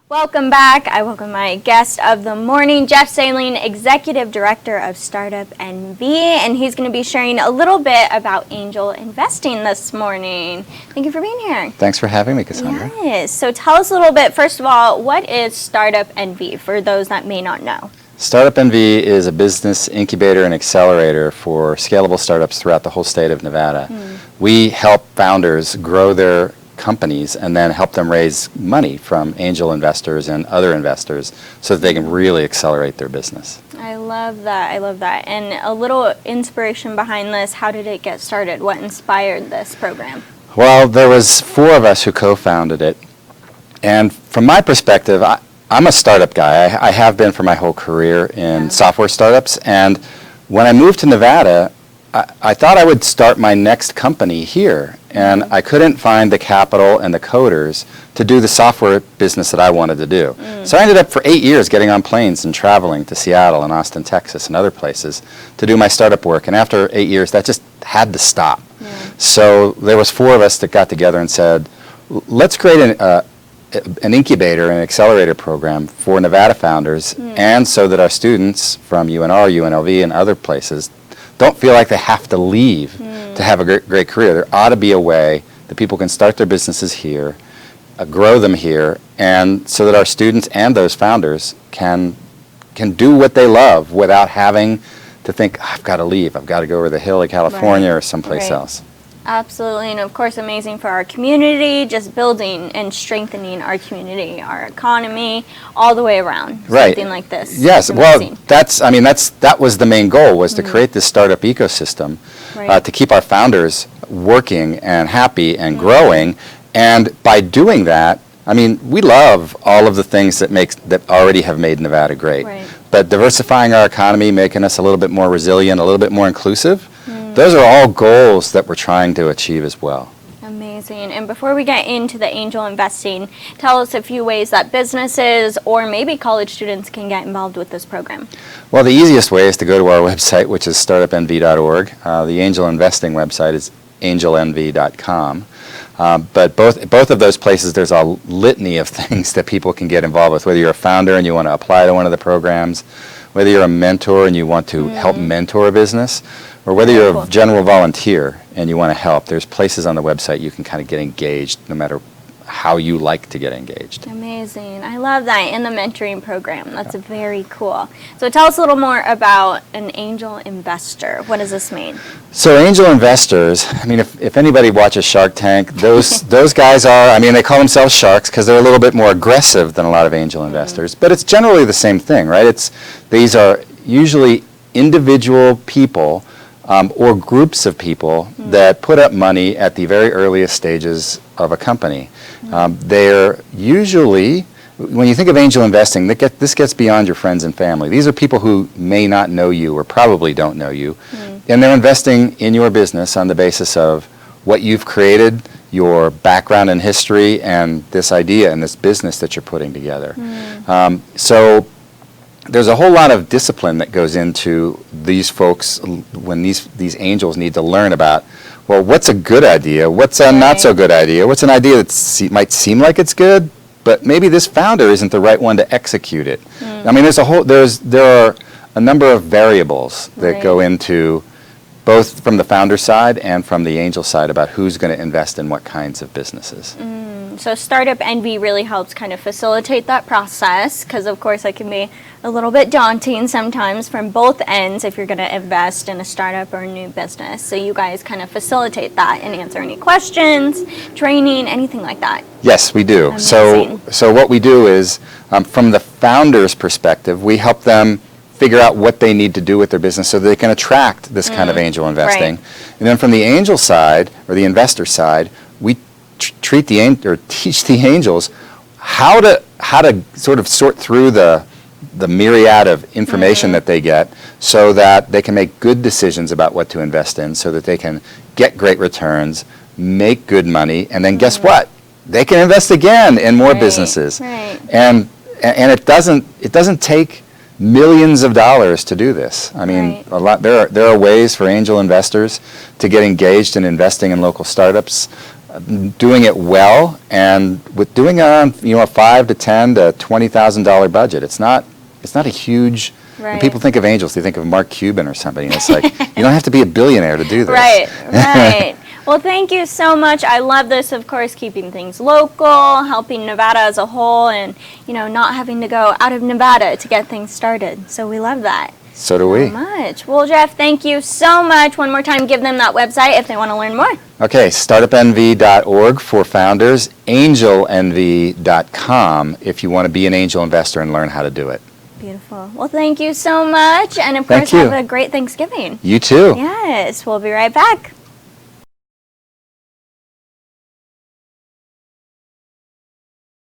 Welcome back. I welcome my guest of the morning, Jeff Saline, Executive Director of StartUpNV, and he's going to be sharing a little bit about angel investing this morning. Thank you for being here. Thanks for having me, Kassandra. Yes. So tell us a little bit, first of all, what is StartUpNV for those that may not know? StartUpNV is a business incubator and accelerator for scalable startups throughout the whole state of Nevada. We help founders grow their companies and then help them raise money from angel investors and other investors so that they can really accelerate their business. I love that. I love that. And a little inspiration behind this, how did it get started? What inspired this program? Well, there was 4 of us who co-founded it. And from my perspective, I'm a startup guy. I have been for my whole career in software startups. And when I moved to Nevada, I thought I would start my next company here, and I couldn't find the capital and the coders to do the software business that I wanted to do. So I ended up for 8 years getting on planes and traveling to Seattle and Austin, Texas and other places to do my startup work, and after 8 years that just had to stop. So there was 4 of us that got together and said, let's create an incubator and accelerator program for Nevada founders, and so that our students from UNR, UNLV and other places don't feel like they have to leave to have a great career. There ought to be a way that people can start their businesses here, grow them here, and so that our students and those founders can do what they love without having to think, I've got to leave, I've got to go over the hill to California or someplace else. Absolutely, and of course amazing for our community, just building and strengthening our community, our economy, all the way around. Something like this. Yes, well, that was the main goal, was to create this startup ecosystem to keep our founders working and happy and growing. And by doing that, I mean, we love all of the things that already have made Nevada great. But diversifying our economy, making us a little bit more resilient, a little bit more inclusive, those are all goals that we're trying to achieve as well. Amazing. And before we get into the angel investing, tell us a few ways that businesses or maybe college students can get involved with this program. Well, the easiest way is to go to our website, which is startupnv.org. The angel investing website is angelnv.com. But both of those places, there's a litany of things that people can get involved with, whether you're a founder and you want to apply to one of the programs, whether you're a mentor and you want to help mentor a business, or whether you're a general volunteer and you want to help. There's places on the website you can kind of get engaged no matter how you like to get engaged. Amazing. I love that. And the mentoring program. That's very cool. So tell us a little more about an angel investor. What does this mean? So angel investors, I mean, if anybody watches Shark Tank, those guys are, I mean, they call themselves sharks because they're a little bit more aggressive than a lot of angel investors, but it's generally the same thing, right? These are usually individual people or groups of people that put up money at the very earliest stages of a company. They're usually, when you think of angel investing, this gets beyond your friends and family. These are people who may not know you or probably don't know you, and they're investing in your business on the basis of what you've created, your background and history, and this idea and this business that you're putting together. So there's a whole lot of discipline that goes into these folks when these angels need to learn about, well, what's a good idea? What's a not so good idea? What's an idea that might seem like it's good, but maybe this founder isn't the right one to execute it? I mean, there are a number of variables that go into both from the founder side and from the angel side about who's going to invest in what kinds of businesses. So StartUpNV really helps kind of facilitate that process, because of course it can be a little bit daunting sometimes from both ends if you're going to invest in a startup or a new business. So you guys kind of facilitate that and answer any questions, training, anything like that. Yes, we do. Amazing. So what we do is, from the founder's perspective, we help them figure out what they need to do with their business so that they can attract this kind of angel investing. And then from the angel side, or the investor side, we teach the angels how to sort of sort through the myriad of information that they get so that they can make good decisions about what to invest in, so that they can get great returns, make good money, and then guess what? They can invest again in more businesses. And it doesn't take millions of dollars to do this. I mean, there are ways for angel investors to get engaged in investing in local startups doing it well, and with doing it on, you know, a $5 to $10 to $20,000 budget. It's not a huge. When Right. people think of angels, they think of Mark Cuban or somebody, and it's like, you don't have to be a billionaire to do this. Right, right. Well, thank you so much. I love this, of course, keeping things local, helping Nevada as a whole, and, you know, not having to go out of Nevada to get things started. So we love that. So do we. So much. Well, Jeff, thank you so much. One more time, give them that website if they want to learn more. Okay, startupnv.org for founders, angelnv.com if you want to be an angel investor and learn how to do it. Beautiful. Well, thank you so much. And, of Thank course, have you. a great Thanksgiving. You too. Yes, we'll be right back.